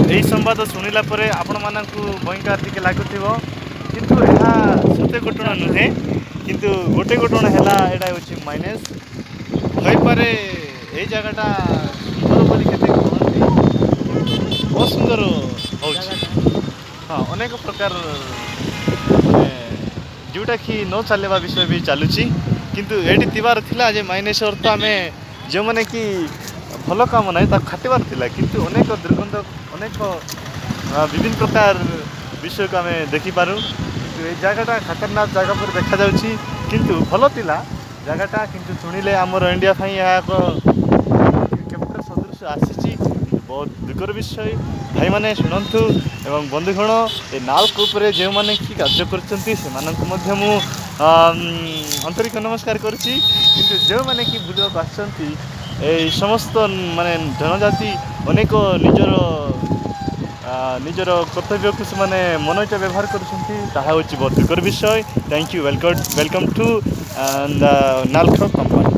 এই ସମ୍ବାଦ ଶୁଣିଲା ପରେ ଆପଣମାନଙ୍କୁ ଭୟଙ୍କର ଟିକେ ଲାଗୁଥିବ କିନ୍ତୁ ଏହା ସତ୍ୟ ଘଟଣା ନୁହେଁ କିନ୍ତୁ ଗୋଟେ ଘଟଣା ହେଲା ଏଇଟା ହେଉଛି ମାଇନସ୍ ହୋଇପାରେ ଏଇ ଜାଗାଟା ସୁନ୍ଦର ବୋଲି କେତେ କୁହନ୍ତି ଅସୁନ୍ଦର ହେଉଛି ହଁ ଅନେକ ପ୍ରକାର ଯେଉଁଟାକି ନ ଚାଲିବା ବିଷୟ ବି ଚାଲୁଛି କିନ୍ତୁ ଏଇଠି ଥିବାର ଥିଲା ଯେ ମାଇନସ୍ ଅର୍ଥ ଆମେ ଯେଉଁମାନେ କି ଭଲ କାମ ନାହିଁ ତାକୁ ଖାଟିବାର ଥିଲା କିନ୍ତୁ ଅନେକ ଦୁର୍ଗନ୍ଧ ଅନେକ ବିଭିନ୍ନ ପ୍ରକାର ବିଷୟକୁ ଆମେ ଦେଖିପାରୁ କିନ୍ତୁ ଏଇ ଜାଗାଟା ଖତରନାକ ଜାଗା ପରି ଦେଖାଯାଉଛି କିନ୍ତୁ ଭଲ ଥିଲା ଜାଗାଟା କିନ୍ତୁ ଶୁଣିଲେ ଆମର ଇଣ୍ଡିଆ ପାଇଁ ଏହା ଏକ କେମିତି ସଦୃଶ ଆସିଛି ବହୁତ ଦୁଃଖର ବିଷୟ ଭାଇମାନେ ଶୁଣନ୍ତୁ ଏବଂ ବନ୍ଧୁଗଣ ଏ ନାଲ୍କ ଉପରେ ଯେଉଁମାନେ କି କାର୍ଯ୍ୟ କରୁଛନ୍ତି ସେମାନଙ୍କୁ ମଧ୍ୟ ମୁଁ ଆନ୍ତରିକ ନମସ୍କାର କରୁଛି କିନ୍ତୁ ଯେଉଁମାନେ କି ବୁଲିବାକୁ ଆସିଛନ୍ତି এই সমস্ত মানে জনজাতি অনেক ନିଜର କର୍ତ୍ତବ୍ୟକୁ ସେମାନେ ମନଇଚ୍ଛା ବ୍ୟବହାର କରୁଛନ୍ତି ତାହା ହେଉଛି ବହୁତ ଦୁଃଖର ବିଷୟ thank you welcome to Nalco company